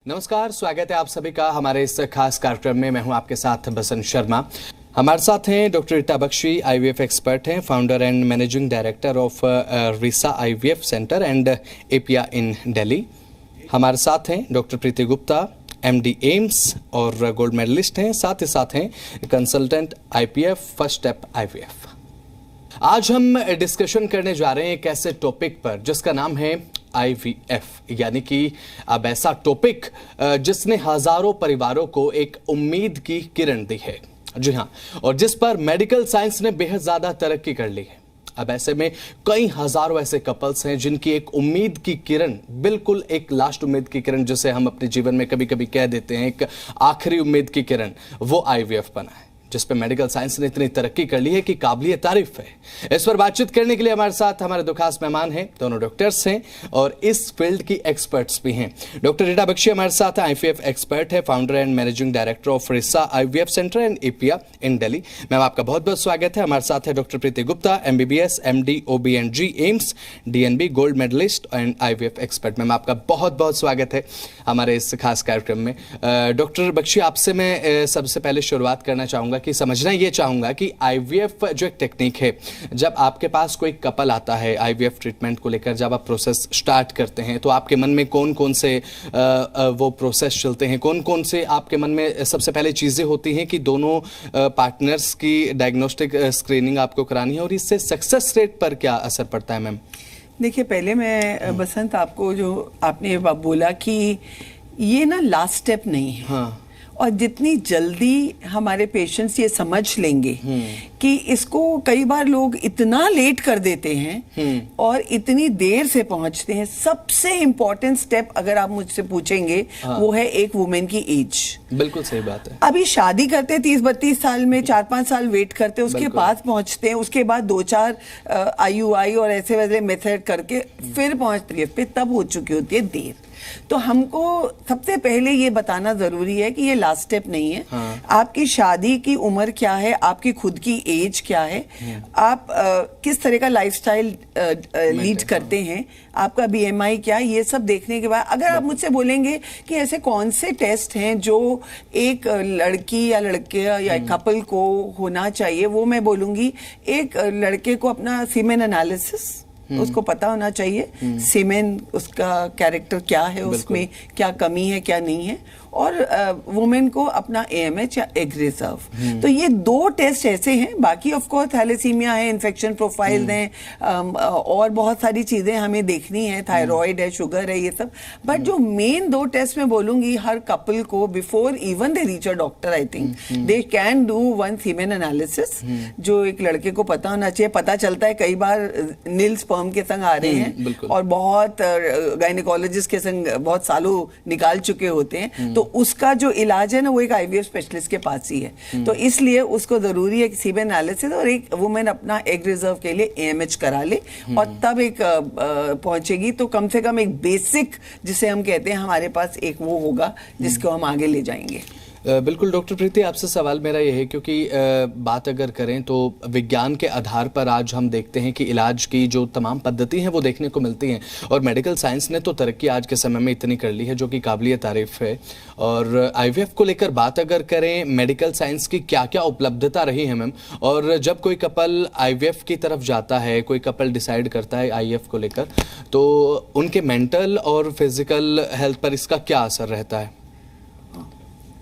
नमस्कार, स्वागत है आप सभी का हमारे इस खास कार्यक्रम में। मैं हूं आपके साथ बसंत शर्मा। हमारे साथ हैं doctor Rita Bakshi, IVF expert हैं, founder and managing director of Risa IVF centre and Apia in Delhi. हमारे साथ हैं डॉक्टर प्रीति गुप्ता, एमडी एम्स और गोल्ड मेडलिस्ट हैं। साथ ही साथ हैं consultant IPF, first step IVF. आज हम डिस्कशन करने जा रहे हैं एक ऐसे टॉपिक पर जिसका नाम है आईवीएफ, यानी कि अब ऐसा टॉपिक जिसने हजारों परिवारों को एक उम्मीद की किरण दी है। जी हाँ, और जिस पर मेडिकल साइंस ने बेहद ज्यादा तरक्की कर ली है। अब ऐसे में कई हजारों ऐसे कपल्स हैं जिनकी एक उम्मीद की किरण, बिल्कुल एक लास्ट उम्मीद की किरण जिसे हम अपने जीवन में कभी कभी कह देते हैं, एक आखिरी उम्मीद की किरण, वो आईवीएफ बना है, जिस पे मेडिकल साइंस ने इतनी तरक्की कर ली है कि काबिलिए तारीफ है। इस पर बातचीत करने के लिए हमारे साथ हमारे दो खास मेहमान हैं, दोनों डॉक्टर्स हैं और इस फील्ड की एक्सपर्ट्स भी हैं। डॉक्टर रीता बख्शी हमारे साथ आईवीएफ एक्सपर्ट है, founder and managing director of Risa IVF centre and Apia in Delhi. Ma'am, आपका बहुत बहुत स्वागत है। हमारे साथ है doctor Preeti Gupta, MBBS, MD, OBNG, AIIMS, DNB, gold medalist and IVF expert. Ma'am, आपका बहुत बहुत स्वागत है हमारे इस खास कार्यक्रम में। डॉक्टर बख्शी, आपसे मैं सबसे पहले शुरुआत करना चाहूंगा कि समझना ये चाहूंगा कि आईवीएफ जो एक टेक्निक है, जब आपके पास कोई कपल आता है आईवीएफ ट्रीटमेंट को लेकर, जब आप प्रोसेस स्टार्ट करते हैं तो आपके मन में कौन कौन से वो प्रोसेस चलते हैं, कौन कौन से आपके मन में सबसे पहले चीजें होती हैं कि दोनों पार्टनर्स की डायग्नोस्टिक स्क्रीनिंग आपको करानी है और इससे सक्सेस रेट पर क्या असर पड़ता है? मैम देखिए, पहले मैं बसंत आपको जो आपने बोला कि ये ना लास्ट स्टेप नहीं है। हाँ। और जितनी जल्दी हमारे पेशेंट्स ये समझ लेंगे कि इसको, कई बार लोग इतना लेट कर देते हैं और इतनी देर से पहुंचते हैं। सबसे इम्पोर्टेंट स्टेप अगर आप मुझसे पूछेंगे, वो है एक वुमेन की एज। बिल्कुल सही बात है। अभी शादी करते 30-32 साल में 4-5 साल वेट करते हैं, उसके बाद पहुंचते हैं, उसके बाद 2-4 IUI और ऐसे वैसे मेथड करके फिर पहुंचती है, फिर तब हो चुकी होती है देर। तो हमको सबसे पहले ये बताना जरूरी है कि ये लास्ट स्टेप नहीं है। आपकी शादी की उम्र क्या है, आपकी खुद की एज क्या है, आप किस तरह का लाइफस्टाइल लीड करते हैं, आपका बीएमआई क्या है, ये सब देखने के बाद अगर आप मुझसे बोलेंगे कि ऐसे कौन से टेस्ट हैं जो एक लड़की या लड़के या कपल को होना चाहिए, वो मैं बोलूंगी एक लड़के को अपना सीमेन एनालिसिस उसको पता होना चाहिए। सीमेन, उसका कैरेक्टर क्या है, उसमें क्या कमी है क्या नहीं है, और वुमेन को अपना AMH या एग रिजर्व। तो ये 2 टेस्ट ऐसे हैं। बाकी ऑफ कोर्स थैलेसीमिया है, इन्फेक्शन प्रोफाइल हैं, और बहुत सारी चीजें हमें देखनी है, थायराइड है, शुगर है, ये सब। बट जो मेन 2 टेस्ट मैं बोलूंगी हर कपल को, before even they reach a doctor, I think they can do one semen analysis, जो एक लड़के को पता होना चाहिए। पता चलता है कई बार नील स्पर्म के संग आ रहे हैं और बहुत गायनेकोलॉजिस्ट के संग बहुत सालों निकाल चुके होते हैं, तो उसका जो इलाज है ना, वो एक आईवीएफ स्पेशलिस्ट के पास ही है। तो इसलिए उसको जरूरी है कि सीमेन एनालिसिस, और एक वुमेन अपना एग रिजर्व के लिए AMH करा ले और तब एक पहुंचेगी। तो कम से कम एक बेसिक, जिसे हम कहते हैं, हमारे पास एक वो होगा जिसको हम आगे ले जाएंगे। बिल्कुल। डॉक्टर प्रीति, आपसे सवाल मेरा ये है, क्योंकि बात अगर करें तो विज्ञान के आधार पर आज हम देखते हैं कि इलाज की जो तमाम पद्धति हैं वो देखने को मिलती हैं, और मेडिकल साइंस ने तो तरक्की आज के समय में इतनी कर ली है जो कि काबिलिए तारीफ है। और आईवीएफ को लेकर बात अगर करें, मेडिकल साइंस की क्या क्या उपलब्धता रही है मैम? और जब कोई कपल आईवीएफ की तरफ जाता है, कोई कपल डिसाइड करता है आईवीएफ को लेकर, तो उनके मेंटल और फिजिकल हेल्थ पर इसका क्या असर रहता है?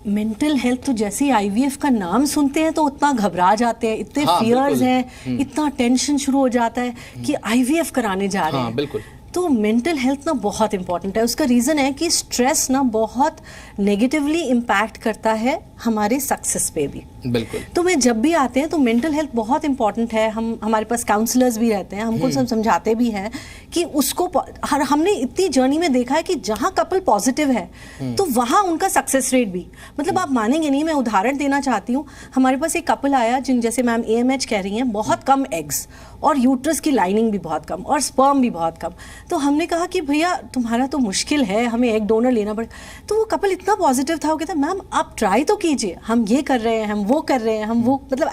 मेंटल हेल्थ तो जैसे ही आईवीएफ का नाम सुनते हैं तो उतना घबरा जाते हैं, इतने फियर्स हैं, इतना टेंशन शुरू हो जाता है कि आईवीएफ कराने जा रहे हैं। बिल्कुल। तो मेंटल हेल्थ ना बहुत इंपॉर्टेंट है। उसका रीज़न है कि स्ट्रेस ना बहुत नेगेटिवली इम्पैक्ट करता है हमारे सक्सेस पे भी। बिल्कुल। तो मैं जब भी आते हैं तो मेंटल हेल्थ बहुत इंपॉर्टेंट है। हमारे पास काउंसलर्स भी रहते हैं, हमको सब समझाते भी हैं कि उसको हमने इतनी जर्नी में देखा है कि जहाँ कपल पॉजिटिव है तो वहाँ उनका सक्सेस रेट भी, मतलब आप मानेंगे नहीं, मैं उदाहरण देना चाहती हूँ। हमारे पास एक कपल आया जिन, जैसे मैम AMH कह रही हैं, बहुत कम एग्स और यूट्रस की लाइनिंग भी बहुत कम और स्पर्म भी बहुत कम। तो हमने कहा कि भैया तुम्हारा तो मुश्किल है, हमें एग डोनर लेना पड़े। तो वो कपल इतना पॉजिटिव था, वो कहता मैम आप ट्राई तो कीजिए, हम ये कर रहे हैं, हम वो कर रहे हैं, हम वो, मतलब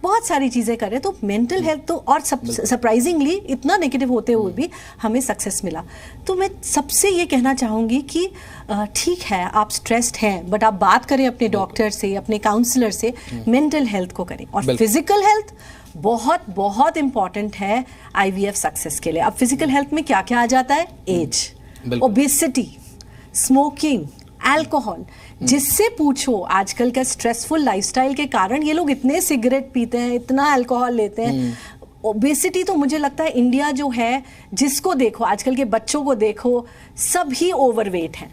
बहुत सारी चीज़ें कर रहे हैं। तो मेंटल हेल्थ तो, और सरप्राइजिंगली इतना नेगेटिव होते हुए भी हमें सक्सेस मिला। तो मैं सबसे ये कहना चाहूँगी कि ठीक है आप स्ट्रेस्ड हैं, बट आप बात करें अपने डॉक्टर से, अपने काउंसलर से, मेंटल हेल्थ को करें। और फिजिकल हेल्थ बहुत बहुत इंपॉर्टेंट है IVF सक्सेस के लिए। अब फिजिकल हेल्थ में क्या क्या आ जाता है? एज, ओबेसिटी, स्मोकिंग, अल्कोहल, जिससे पूछो आजकल का स्ट्रेसफुल लाइफस्टाइल के कारण ये लोग इतने सिगरेट पीते हैं, इतना अल्कोहल लेते हैं। ओबेसिटी तो मुझे लगता है इंडिया जो है, जिसको देखो, आजकल के बच्चों को देखो, सभी ओवरवेट हैं।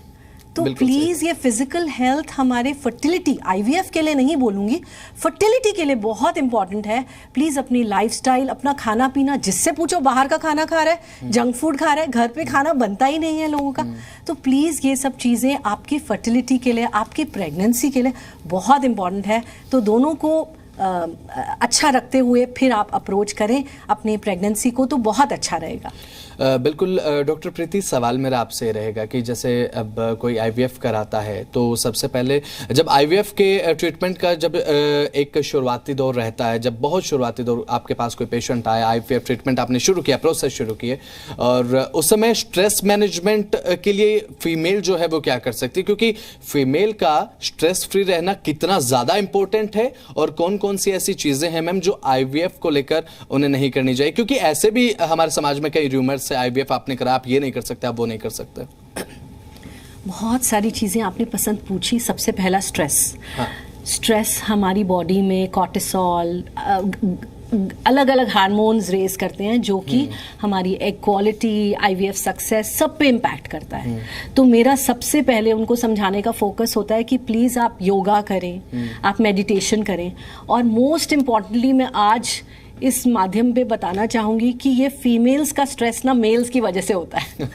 तो प्लीज ये फिजिकल हेल्थ हमारे फर्टिलिटी, IVF के लिए नहीं बोलूंगी, फर्टिलिटी के लिए बहुत इंपॉर्टेंट है। प्लीज अपनी लाइफस्टाइल, अपना खाना पीना, जिससे पूछो बाहर का खाना खा रहा है, जंक फूड खा रहा है, घर पे खाना बनता ही नहीं है लोगों का। तो प्लीज ये सब चीजें आपकी फर्टिलिटी के लिए, आपकी प्रेगनेंसी के लिए बहुत इंपॉर्टेंट है। तो दोनों को अच्छा रखते हुए फिर आप अप्रोच करें अपनी प्रेगनेंसी को, तो बहुत अच्छा रहेगा। बिल्कुल डॉक्टर प्रीति, सवाल मेरा आपसे रहेगा कि जैसे अब कोई IVF कराता है तो सबसे पहले जब IVF के ट्रीटमेंट का जब एक शुरुआती दौर रहता है, जब बहुत शुरुआती दौर आपके पास कोई पेशेंट आया, IVF ट्रीटमेंट आपने शुरू किया, प्रोसेस शुरू किए, और उस समय स्ट्रेस मैनेजमेंट के लिए फीमेल जो है वो क्या कर सकती है? क्योंकि फीमेल का स्ट्रेस फ्री रहना कितना ज़्यादा इंपॉर्टेंट है, और कौन कौन सी ऐसी चीज़ें हैं मैम जो IVF को लेकर उन्हें नहीं करनी चाहिए? क्योंकि ऐसे भी हमारे समाज में कई रूमर्स से IVF आपने करा, आप ये नहीं कर सकते, आप वो नहीं कर सकते। बहुत सारी चीज़ें आपने पसंद पूछी। सबसे पहला स्ट्रेस। स्ट्रेस हमारी बॉडी में कॉर्टिसोल, अलग अलग हार्मोन्स रेज करते हैं, जो कि हमारी एग क्वालिटी, IVF सक्सेस, सब पे इम्पैक्ट करता है। तो मेरा सबसे पहले उनको समझाने का फोकस होता है कि प्लीज़ आप योगा करें, आप मेडिटेशन करें। और मोस्ट इम्पॉर्टेंटली मैं आज इस माध्यम पे बताना चाहूँगी कि ये फीमेल्स का स्ट्रेस ना मेल्स की वजह से होता है।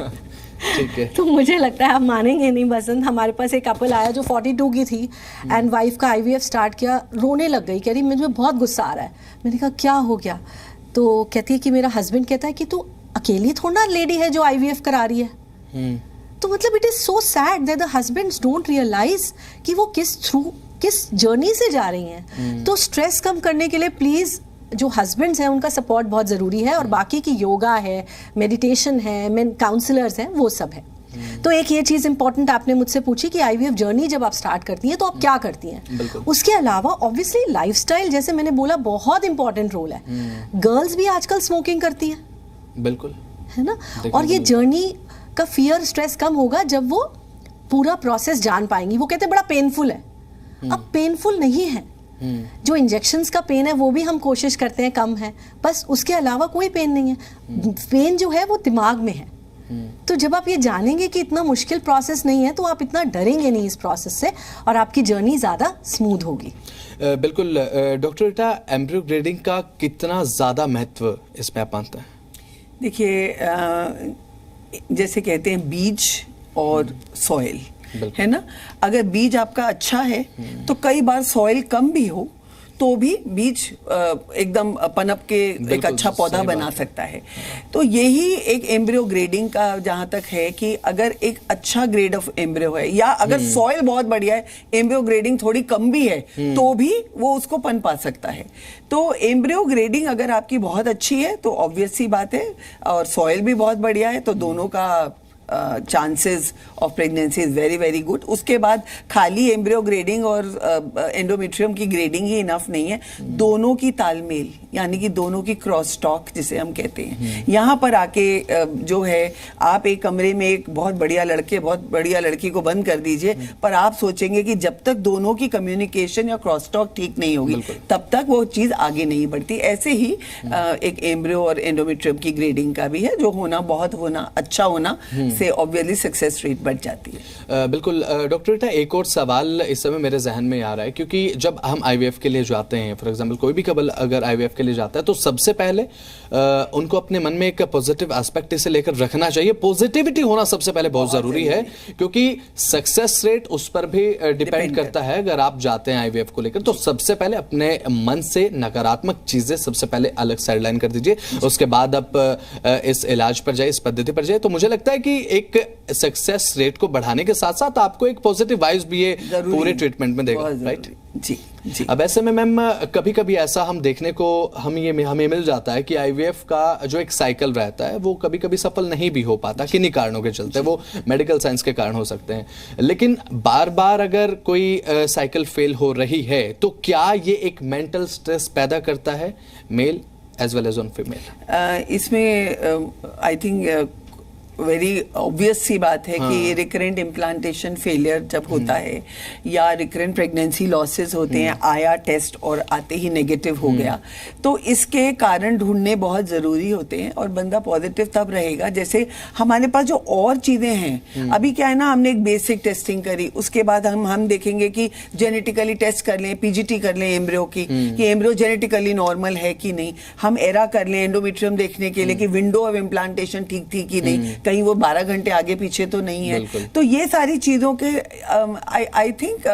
ठीक है। तो मुझे लगता है आप मानेंगे नहीं बसंत, हमारे पास एक कपल आया जो 42 की थी एंड वाइफ का IVF स्टार्ट किया, रोने लग गई, कह रही मुझे बहुत गुस्सा आ रहा है। मैंने कहा क्या हो गया? तो कहती है कि मेरा हस्बैंड कहता है कि तू अकेली थोड़ा ना लेडी है जो IVF करा रही है। तो मतलब it is so sad that the husbands don't realise कि वो किस जर्नी से जा रही हैं। तो स्ट्रेस कम करने के लिए प्लीज जो हस्बैंड्स हैं उनका सपोर्ट बहुत ज़रूरी है, और बाकी की योगा है, मेडिटेशन है, काउंसलर्स हैं, वो सब है। तो एक ये चीज़ इंपॉर्टेंट आपने मुझसे पूछी कि IVF जर्नी जब आप स्टार्ट करती हैं तो आप क्या करती हैं। उसके अलावा ऑब्वियसली लाइफस्टाइल, जैसे मैंने बोला, बहुत इंपॉर्टेंट रोल है। गर्ल्स भी आजकल स्मोकिंग करती हैं, बिल्कुल, है ना। और ये जर्नी का फियर, स्ट्रेस कम होगा जब वो पूरा प्रोसेस जान पाएंगी। वो कहते हैं बड़ा पेनफुल है, अब पेनफुल नहीं है। जो इंजेक्शंस का पेन है वो भी हम कोशिश करते हैं कम है, बस उसके अलावा कोई पेन नहीं है। पेन जो है वो दिमाग में है। तो जब आप ये जानेंगे कि इतना मुश्किल प्रोसेस नहीं है, तो आप इतना डरेंगे नहीं इस प्रोसेस से, और आपकी जर्नी ज़्यादा स्मूथ होगी। बिल्कुल डॉक्टर रीटा, एम्ब्रियो ग्रेडिंग का कितना ज़्यादा महत्व इसमें आप मानते हैं? देखिए, जैसे कहते हैं बीज और सॉइल, है ना। अगर बीज आपका अच्छा है तो कई बार सॉइल कम भी हो तो भी बीज एकदम पनप के एक अच्छा पौधा बना सकता है। तो यही एक एम्ब्रियो ग्रेडिंग का जहां तक है कि अगर एक अच्छा ग्रेड ऑफ एम्ब्रियो है, या अगर सॉइल बहुत बढ़िया है, एम्ब्रियो ग्रेडिंग थोड़ी कम भी है, तो भी वो उसको पन पा सकता है। तो एम्ब्रियो ग्रेडिंग अगर आपकी बहुत अच्छी है तो ऑब्वियस सी बात है, और सॉइल भी बहुत बढ़िया है, तो दोनों का chances of pregnancy is very very good. उसके बाद खाली एम्ब्रियो ग्रेडिंग और एंडोमेट्रियम की ग्रेडिंग ही इनफ नहीं है, दोनों की तालमेल, यानी कि दोनों की क्रॉस टॉक जिसे हम कहते हैं, यहाँ पर आके जो है, आप एक कमरे में एक बहुत बढ़िया लड़के, बहुत बढ़िया लड़की को बंद कर दीजिए, पर आप सोचेंगे कि जब तक दोनों की कम्युनिकेशन या क्रॉस टॉक ठीक नहीं होगी तब तक वो चीज आगे नहीं बढ़ती। ऐसे ही एक एम्ब्रियो और एंडोमेट्रियम की ग्रेडिंग का भी है, जो होना, बहुत होना, अच्छा होना से ऑब्वियसली सक्सेस रेट बढ़ जाती है। बिल्कुल डॉक्टर रीटा, एक और सवाल इस समय मेरे जहन में आ रहा है, क्योंकि जब हम IVF के लिए जाते हैं, फॉर एग्जांपल कोई भी कपल अगर IVF के लिए जाता है तो सबसे पहले उनको अपने मन में एक पॉजिटिव एस्पेक्ट इसे लेकर रखना चाहिए। पॉजिटिविटी होना सबसे पहले बहुत जरूरी है, क्योंकि सक्सेस रेट उस पर भी डिपेंड करता है। अगर आप जाते हैं IVF को लेकर तो सबसे पहले अपने मन से नकारात्मक चीजें सबसे पहले अलग साइडलाइन कर दीजिए, उसके बाद आप इस इलाज पर जाए, इस पद्धति पर जाए। तो मुझे लगता है कि एक सक्सेस रेट को बढ़ाने के साथ साथ आपको एक पॉजिटिव वाइब्स भी ये पूरे ट्रीटमेंट में देगा, राइट? जी जी। अब ऐसे में मैम कभी कभी ऐसा हम देखने को हमें मिल जाता है कि आईवीएफ का जो एक साइकिल रहता है वो कभी कभी सफल नहीं भी हो पाता, किन्हीं कारणों के चलते, वो मेडिकल साइंस के कारण हो सकते हैं। लेकिन बार बार अगर कोई साइकिल फेल हो रही है तो क्या ये एक मेंटल स्ट्रेस पैदा करता है male as well as on female? इसमें आई थिंक वेरी ऑब्वियस सी बात है कि रिकरेंट इम्प्लांटेशन फेलियर जब होता है या रिकरेंट प्रेगनेंसी लॉसेस होते हैं, आया टेस्ट और आते ही नेगेटिव हो गया, तो इसके कारण ढूंढने बहुत जरूरी होते हैं और बंदा पॉजिटिव तब रहेगा। जैसे हमारे पास जो और चीजें हैं, अभी क्या है ना, हमने एक बेसिक टेस्टिंग करी, उसके बाद हम देखेंगे कि जेनेटिकली टेस्ट कर लें, पीजीटी कर लें एम्ब्रियो की, कि एम्ब्रियो जेनेटिकली नॉर्मल है कि नहीं, हम एरा कर लें एंडोमेट्रियम देखने के लिए कि विंडो ऑफ इम्प्लांटेशन ठीक थी कि नहीं, कहीं वो 12 घंटे आगे पीछे तो नहीं है। तो ये सारी चीजों के आई थिंक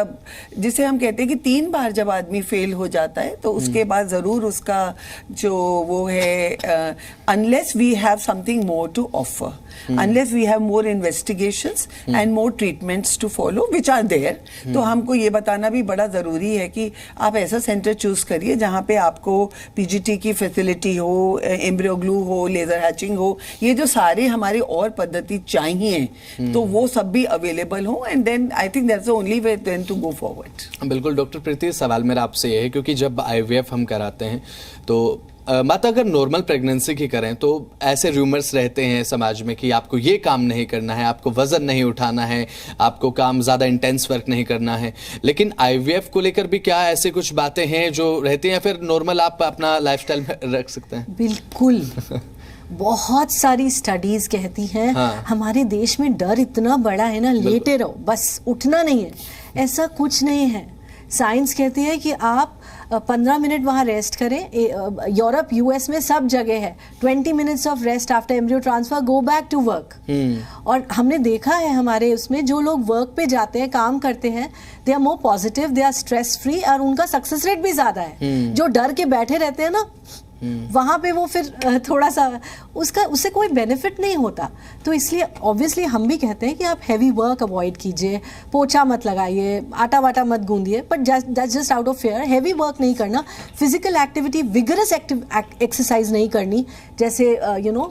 जिसे हम कहते हैं कि 3 बार जब आदमी फेल हो जाता है तो उसके बाद जरूर उसका जो वो है, unless we have something more to offer, unless we have more investigations and more treatments to follow which are there, तो हमको ये बताना भी बड़ा जरूरी है कि आप ऐसा सेंटर चूज करिए जहाँ पे आपको पीजीटी की फैसिलिटी हो, एम्ब्रियो ग्लू हो, लेजर हैचिंग हो, ये जो सारे हमारे और पद्धति चाहिए तो वो सब भी अवेलेबल हो, and then I think that's the only way then to go forward. बिल्कुल डॉक्टर प्रीति, सवाल मेरा आपसे ये है क्योंकि जब आईवीएफ हम कराते हैं तो माता अगर नॉर्मल प्रेगनेंसी की करें तो ऐसे रूमर्स रहते हैं समाज में कि आपको ये काम नहीं करना है, आपको वजन नहीं उठाना है, आपको काम ज़्यादा इंटेंस वर्क नहीं करना है। लेकिन आईवीएफ को लेकर भी क्या ऐसे कुछ बातें हैं जो रहती हैं, फिर नॉर्मल आप अपना लाइफस्टाइल में रख सकते हैं? बिल्कुल बहुत सारी स्टडीज कहती हैं। हमारे देश में डर इतना बड़ा है ना, लेटे रहो बस, उठना नहीं है, ऐसा कुछ नहीं है। साइंस कहती है कि आप 15 मिनट वहाँ रेस्ट करें। यूरोप यूएस में सब जगह है 20 minutes of rest after embryo transfer, go back to work. और हमने देखा है हमारे उसमें जो लोग वर्क पे जाते हैं, काम करते हैं, they are more positive, they are stress free और उनका सक्सेस रेट भी ज्यादा है। जो डर के बैठे रहते हैं ना, वहां पे वो फिर थोड़ा सा उससे कोई बेनिफिट नहीं होता। तो इसलिए ऑब्वियसली हम भी कहते हैं कि आप हैवी वर्क अवॉइड कीजिए, पोछा मत लगाइए, आटा वाटा मत गूंदिए, but just out of fair heavy work नहीं करना, फिजिकल एक्टिविटी, विगरस एक्सरसाइज नहीं करनी, जैसे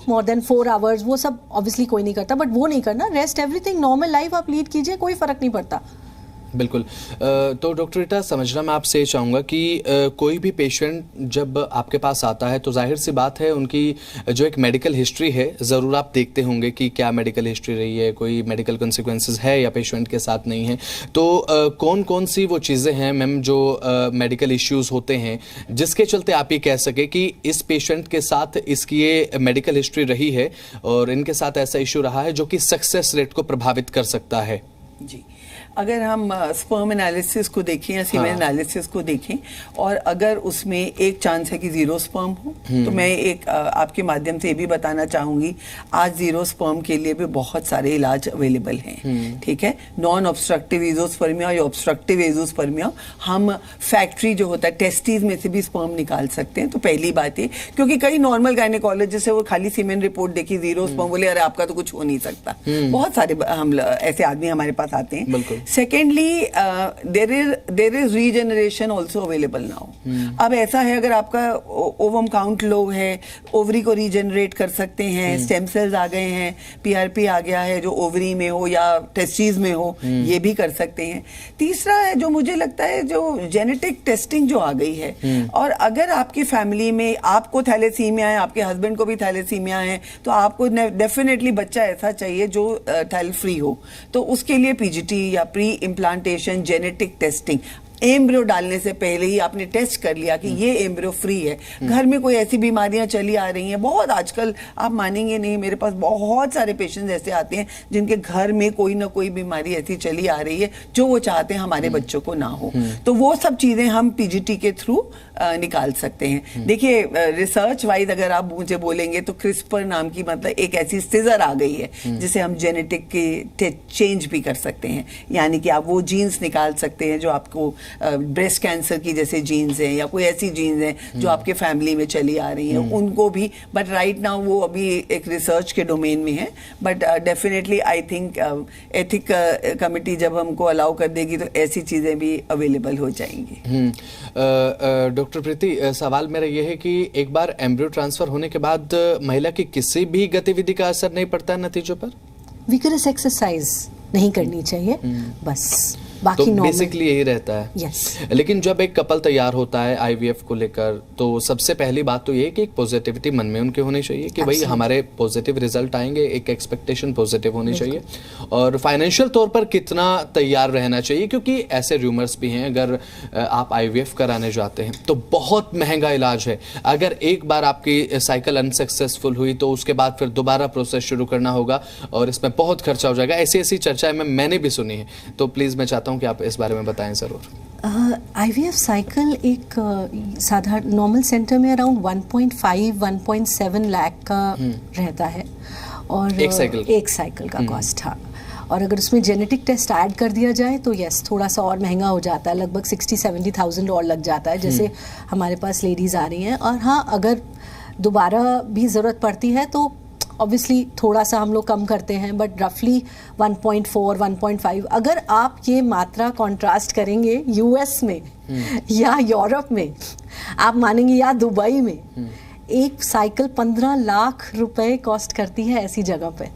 मोर देन 4 आवर्स, वो सब ऑब्वियसली कोई नहीं करता, बट वो नहीं करना। रेस्ट, एवरीथिंग नॉर्मल लाइफ आप लीड कीजिए, कोई फर्क नहीं पड़ता। बिल्कुल। तो डॉक्टर रीटा, समझना मैं आपसे ये चाहूँगा कि कोई भी पेशेंट जब आपके पास आता है तो जाहिर सी बात है उनकी जो एक मेडिकल हिस्ट्री है, ज़रूर आप देखते होंगे कि क्या मेडिकल हिस्ट्री रही है, कोई मेडिकल कॉन्सिक्वेंसेस है या पेशेंट के साथ नहीं है। तो कौन कौन सी वो चीज़ें हैं मैम जो मेडिकल इश्यूज़ होते हैं जिसके चलते आप ये कह सके कि इस पेशेंट के साथ इसकी ये मेडिकल हिस्ट्री रही है और इनके साथ ऐसा इशू रहा है जो कि सक्सेस रेट को प्रभावित कर सकता है? जी, अगर हम स्पर्म एनालिसिस को देखें या सीमेन एनालिसिस को देखें और अगर उसमें एक चांस है कि 0 स्पर्म हो, तो मैं एक आपके माध्यम से ये भी बताना चाहूंगी, आज 0 स्पर्म के लिए भी बहुत सारे इलाज अवेलेबल हैं। ठीक है, नॉन ऑब्स्ट्रक्टिव एजोस्पर्मिया या ऑब्स्ट्रक्टिव एजोस्पर्मिया, हम फैक्ट्री जो होता है टेस्टिस में से भी स्पर्म निकाल सकते हैं। तो पहली बात है, क्योंकि कई नॉर्मल गायनेकोलॉजिस्ट है वो खाली सीमेन रिपोर्ट देखी 0 स्पर्म, बोले अरे आपका तो कुछ हो नहीं सकता। बहुत सारे हम ऐसे आदमी हमारे पास आते हैं। Secondly, there is regeneration also available now. अब ऐसा है, अगर आपका ओवम काउंट लो है, ओवरी को रीजनरेट कर सकते हैं, स्टेम सेल्स आ गए हैं, पीआरपी आ गया है जो ओवरी में हो या टेस्टिस में हो, ये भी कर सकते हैं। तीसरा है जो मुझे लगता है जो जेनेटिक टेस्टिंग जो आ गई है, और अगर आपकी फैमिली में आपको थैलेसीमिया है, आपके हस्बैंड को भी थैलेसीमिया है, तो आपको डेफिनेटली बच्चा ऐसा चाहिए जो थैल फ्री हो। तो उसके लिए पीजीटी या pre implantation genetic testing, embryo डालने से पहले ही आपने टेस्ट कर लिया कि ये एम्ब्रियो फ्री है। घर में कोई ऐसी बीमारियां चली आ रही हैं, बहुत आजकल आप मानेंगे नहीं, मेरे पास बहुत सारे पेशेंट्स ऐसे आते हैं जिनके घर में कोई ना कोई बीमारी ऐसी चली आ रही है जो वो चाहते हैं हमारे बच्चों को ना हो। तो वो सब चीजें हम पीजीटी के थ्रू निकाल सकते हैं। देखिए, रिसर्च वाइज अगर आप मुझे बोलेंगे तो क्रिस्पर नाम की मतलब एक ऐसी सीजर आ गई है जिसे हम जेनेटिक के चेंज भी कर सकते हैं, यानी कि आप वो जीन्स निकाल सकते हैं जो आपको ब्रेस्ट कैंसर की जैसे जीन्स हैं या कोई ऐसी जीन्स हैं जो आपके फैमिली में चली आ रही हैं, उनको भी, बट राइट नाउ वो अभी एक रिसर्च के डोमेन में है, but definitely I think ethic committee जब हमको अलाउ कर देगी तो ऐसी चीज़ें भी अवेलेबल हो जाएंगी। डॉक्टर प्रीति, सवाल मेरा यह है कि एक बार एम्ब्रियो ट्रांसफर होने के बाद महिला की किसी भी गतिविधि का असर नहीं पड़ता है नतीजों पर? विगरस एक्सरसाइज नहीं करनी चाहिए, बस बाकी तो बेसिकली यही रहता है। Yes. लेकिन जब एक कपल तैयार होता है आईवीएफ को लेकर, तो सबसे पहली बात तो ये है कि एक पॉजिटिविटी मन में उनके होनी चाहिए कि भाई हमारे पॉजिटिव रिजल्ट आएंगे, एक एक्सपेक्टेशन पॉजिटिव होनी चाहिए, और फाइनेंशियल तौर पर कितना तैयार रहना चाहिए, क्योंकि ऐसे रूमर्स भी हैं अगर आप आईवीएफ कराने जाते हैं तो बहुत महंगा इलाज है। अगर एक बार आपकी साइकिल अनसक्सेसफुल हुई तो उसके बाद फिर दोबारा प्रोसेस शुरू करना होगा और इसमें बहुत खर्चा हो जाएगा। ऐसी ऐसी चर्चाएं मैंने भी सुनी है, तो प्लीज मैं चाहता हूं कि आप इस बारे में बताएं जरूर। आईवीएफ साइकिल एक साधारण नॉर्मल सेंटर में अराउंड 1.5-1.7 लाख का रहता है, और एक साइकिल का कॉस्ट। हाँ, और अगर उसमें जेनेटिक टेस्ट ऐड कर दिया जाए तो यस थोड़ा सा और महंगा हो जाता है, लगभग 60-70,000 और लग जाता है, जैसे हमारे पास लेडीज़ आ रही हैं। और हाँ, अगर दोबारा भी ज़रूरत पड़ती है तो ऑब्वियसली थोड़ा सा हम लोग कम करते हैं, बट रफली 1.4-1.5। अगर आप ये मात्रा कॉन्ट्रास्ट करेंगे यूएस में या यूरोप में, आप मानेंगे, या दुबई में, एक साइकिल 15 लाख रुपए कॉस्ट करती है ऐसी जगह पे।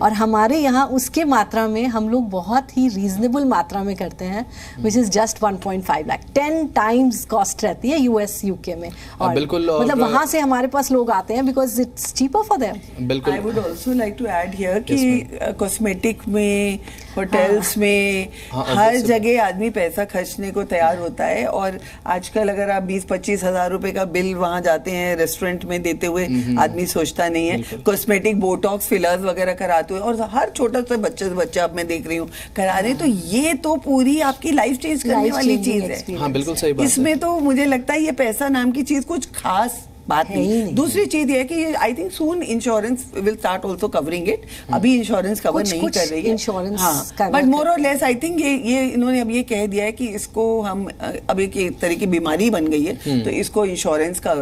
और हमारे यहाँ उसके मात्रा में हम लोग बहुत ही रीजनेबल मात्रा में करते हैं, which is just 1.5 lakh, 10 times cost रहती है यूएस यूके में। और बिल्कुल, मतलब वहाँ से हमारे पास लोग आते हैं because it's cheaper for them. बिल्कुल। I would also like to add here कि कॉस्मेटिक में, होटल्स में, हर जगह आदमी पैसा खर्चने को तैयार होता है। और आजकल अगर आप 20-25 हज़ार रुपए का बिल वहाँ जाते हैं रेस्टोरेंट में देते हुए, आदमी सोचता नहीं है। कॉस्मेटिक, बोटॉक्स, फिलर्स वगैरह कराते हुए, और हर छोटा सा बच्चा अब मैं देख रही हूँ करा रहे हैं, तो ये तो पूरी आपकी लाइफ चेंज करने वाली चीज है। हाँ, बिल्कुल सही बात। इसमें तो मुझे लगता है ये पैसा नाम की चीज कुछ खास बात नहीं। दूसरी चीज ये है कि I think soon insurance will start also covering it. अभी इंश्योरेंस कवर नहीं कर रही है इंश्योरेंस, हाँ, बट मोर और लेस आई थिंक ये इन्होंने अब ये कह दिया है कि इसको हम अब एक तरह की बीमारी बन गई है, तो इसको इंश्योरेंस का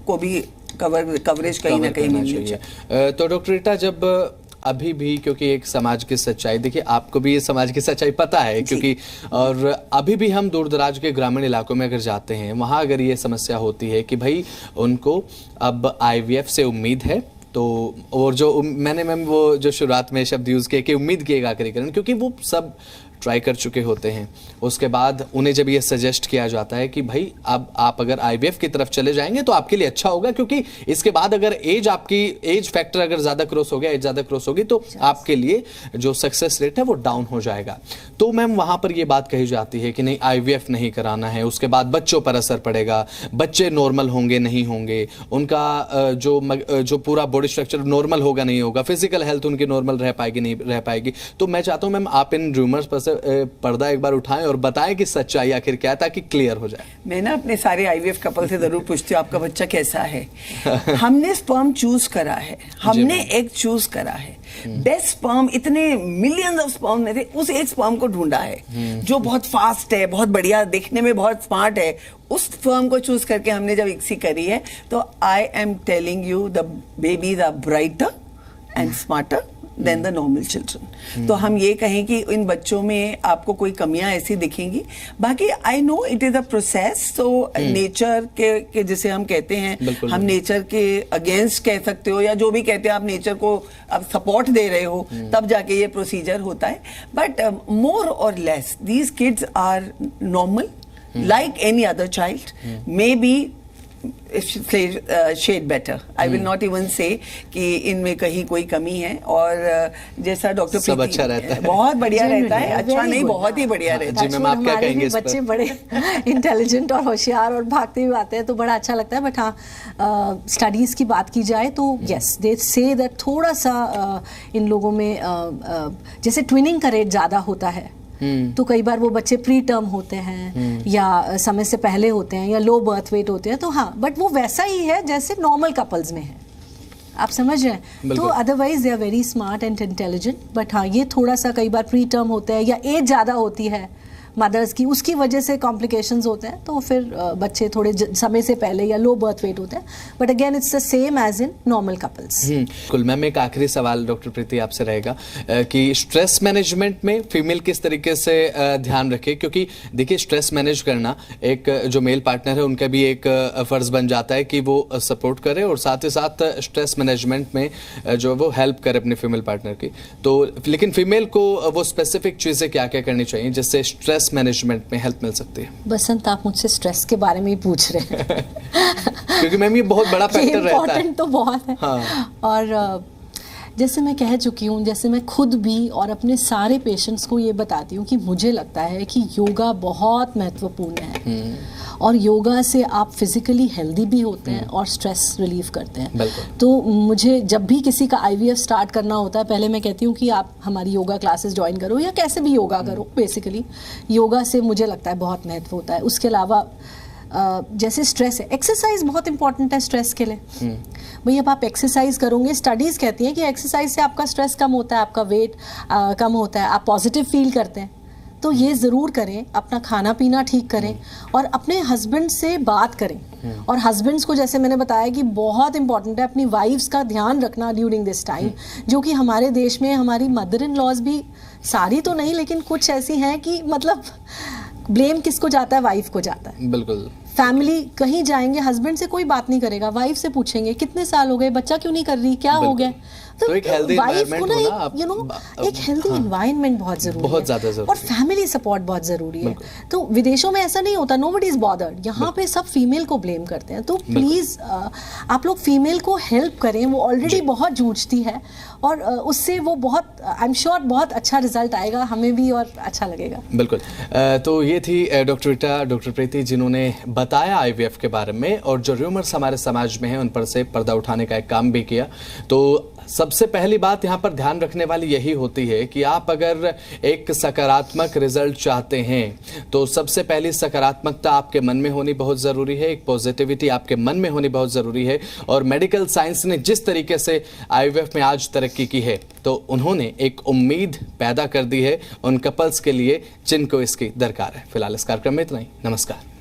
को भी कवरेज कहीं ना कहीं मिलनी चाहिए। तो डॉक्टर रीटा, जब अभी भी, क्योंकि एक समाज की सच्चाई, देखिए आपको भी ये समाज की सच्चाई पता है, क्योंकि और अभी भी हम दूर दराज के ग्रामीण इलाकों में अगर जाते हैं, वहाँ अगर ये समस्या होती है कि भाई उनको अब आईवीएफ से उम्मीद है, तो और जो मैंने मैम वो जो शुरुआत में शब्द यूज़ किया कि उम्मीद की एक आखिरी किरण, क्योंकि वो सब ट्राई कर चुके होते हैं, उसके बाद उन्हें जब ये सजेस्ट किया जाता है कि भाई अब आप अगर आईवीएफ की तरफ चले जाएंगे तो आपके लिए अच्छा होगा, क्योंकि इसके बाद अगर एज फैक्टर अगर ज़्यादा क्रॉस हो गया, एज ज़्यादा क्रॉस होगी तो आपके लिए जो सक्सेस रेट है वो डाउन हो जाएगा। तो मैम वहाँ पर ये बात कही जाती है कि नहीं, आईवीएफ नहीं कराना है, उसके बाद बच्चों पर असर पड़ेगा, बच्चे नॉर्मल होंगे नहीं होंगे, उनका जो पूरा बॉडी स्ट्रक्चर नॉर्मल होगा नहीं होगा, फिजिकल हेल्थ उनकी नॉर्मल रह पाएगी नहीं रह पाएगी। तो मैं चाहता हूँ मैम आप इन रूमर्स पर पर्दा एक बार उठाएं और बताएं कि सच्चाई आखिर क्या है, ताकि क्लियर हो जाए। मैं ना अपने सारे आईवीएफ कपल से जरूर पूछती हूँ आपका बच्चा कैसा है। हमने स्पर्म चूज करा है, हमने एग चूज करा है, बेस्ट स्पर्म, इतने मिलियंस ऑफ स्पर्म में थे, उस एक स्पर्म को ढूंढा है जो बहुत फास्ट है, बहुत बढ़िया, देखने में बहुत स्मार्ट है, उस स्पर्म को चूज करके हमने जब इक्सी करी है, तो I am telling you the babies are brighter and smarter than the normal children. तो हम ये कहें कि इन बच्चों में आपको कोई कमियां ऐसी दिखेंगी। बाकी I know it is a process, तो नेचर के जिसे हम कहते हैं, हम नेचर के अगेंस्ट कह सकते हो या जो भी कहते हैं, आप नेचर को अब सपोर्ट दे रहे हो तब जाके ये प्रोसीजर होता है। बट मोर और less these kids are normal like any other child, maybe shade better. I will not even say कि इनमें कहीं कोई कमी है। और जैसा डॉक्टर सब अच्छा रहता है, बहुत बढ़िया रहता है, अच्छा नहीं बहुत ही बढ़िया रहता है। जी मैम, आप क्या कहेंगे इस पर? बच्चे बड़े इंटेलिजेंट और होशियार और भागते हुए आते हैं तो बड़ा अच्छा लगता है। बट हाँ, स्टडीज की बात की जाए तो यस, दे से दैट थोड़ा सा इन लोगों में जैसे ट्विनिंग का रेट ज्यादा होता है, तो कई बार वो बच्चे प्री टर्म होते हैं या समय से पहले होते हैं या लो बर्थ वेट होते हैं, तो हाँ, बट वो वैसा ही है जैसे नॉर्मल कपल्स में है, आप समझ रहे हैं। तो otherwise they are very smart and intelligent, but हाँ, ये थोड़ा सा कई बार प्री टर्म होता है या एज ज़्यादा होती है, मदर्स की, उसकी वजह से कॉम्प्लिकेशंस होते हैं, तो फिर बच्चे थोड़े समय से पहले या लो बर्थ वेट होते हैं, but again it's the same as in normal couples. Cool ma'am, एक आखिरी सवाल डॉक्टर प्रीति आपसे रहेगा कि स्ट्रेस मैनेजमेंट में फीमेल किस तरीके से ध्यान रखे, क्योंकि देखिए स्ट्रेस मैनेज करना एक जो मेल पार्टनर है उनका भी एक फर्ज बन जाता है कि वो सपोर्ट करे और साथ ही साथ स्ट्रेस मैनेजमेंट में जो वो हेल्प करे अपने फीमेल पार्टनर की। तो लेकिन फीमेल को वो स्पेसिफिक चीजें क्या क्या करनी चाहिए जिससे स्ट्रेस मैनेजमेंट में हेल्प मिल सकती है? बसंत, आप मुझसे स्ट्रेस के बारे में ही पूछ रहे हैं क्योंकि मैम ये बहुत बड़ा फैक्टर रहता है। इम्पोर्टेंट तो बहुत है। हाँ। और जैसे मैं कह चुकी हूँ, जैसे मैं खुद भी और अपने सारे पेशेंट्स को ये बताती हूँ कि मुझे लगता है कि योगा बहुत महत्वपूर्ण है और योगा से आप फिजिकली हेल्दी भी होते हैं और स्ट्रेस रिलीव करते हैं। तो मुझे जब भी किसी का IVF स्टार्ट करना होता है, पहले मैं कहती हूँ कि आप हमारी योगा क्लासेस ज्वाइन करो या कैसे भी योगा करो। बेसिकली योगा से मुझे लगता है बहुत महत्व होता है। उसके अलावा जैसे स्ट्रेस है, एक्सरसाइज बहुत इंपॉर्टेंट है स्ट्रेस के लिए। भाई अब आप एक्सरसाइज करोगे, स्टडीज़ कहती हैं कि एक्सरसाइज से आपका स्ट्रेस कम होता है, आपका वेट कम होता है, आप पॉजिटिव फील करते हैं। तो ये ज़रूर करें, अपना खाना पीना ठीक करें और अपने हस्बैंड से बात करें। और हस्बैंड्स को, जैसे मैंने बताया कि बहुत इंपॉर्टेंट है अपनी वाइफ्स का ध्यान रखना ड्यूरिंग दिस टाइम, जो कि हमारे देश में हमारी मदर इन लॉज भी, सारी तो नहीं लेकिन कुछ ऐसी हैं कि मतलब ब्लेम किसको जाता है? वाइफ को जाता है। बिल्कुल। फैमिली कहीं जाएंगे, हस्बैंड से कोई बात नहीं करेगा, वाइफ से पूछेंगे कितने साल हो गए, बच्चा क्यों नहीं कर रही, क्या हो गया। तो एक हेल्दी एनवायरनमेंट होना, एक हेल्दी एनवायरनमेंट बहुत जरूरी है, बहुत ज्यादा जरूरी और फैमिली सपोर्ट बहुत जरूरी है। तो विदेशों में ऐसा नहीं होता, नोबडी इज बॉदर्ड। यहाँ पे सब फीमेल को ब्लेम करते हैं। तो प्लीज आप लोग फीमेल को हेल्प करें, वो ऑलरेडी बहुत जूझती है और उससे वो बहुत, आई एम श्योर बहुत अच्छा रिजल्ट आएगा, हमें भी और अच्छा लगेगा। बिल्कुल। तो ये थी डॉक्टर रीटा, डॉक्टर प्रीति, जिन्होंने बताया IVF के बारे में और जो र्यूमर्स हमारे समाज में है उन पर से पर्दा उठाने का एक काम भी किया। तो सबसे पहली बात यहाँ पर ध्यान रखने वाली यही होती है कि आप अगर एक सकारात्मक रिजल्ट चाहते हैं तो सबसे पहली सकारात्मकता आपके मन में होनी बहुत ज़रूरी है, एक पॉजिटिविटी आपके मन में होनी बहुत ज़रूरी है। और मेडिकल साइंस ने जिस तरीके से IVF में आज तरक्की की है, तो उन्होंने एक उम्मीद पैदा कर दी है उन कपल्स के लिए जिनको इसकी दरकार है। फिलहाल इस कार्यक्रम में इतना ही। नमस्कार।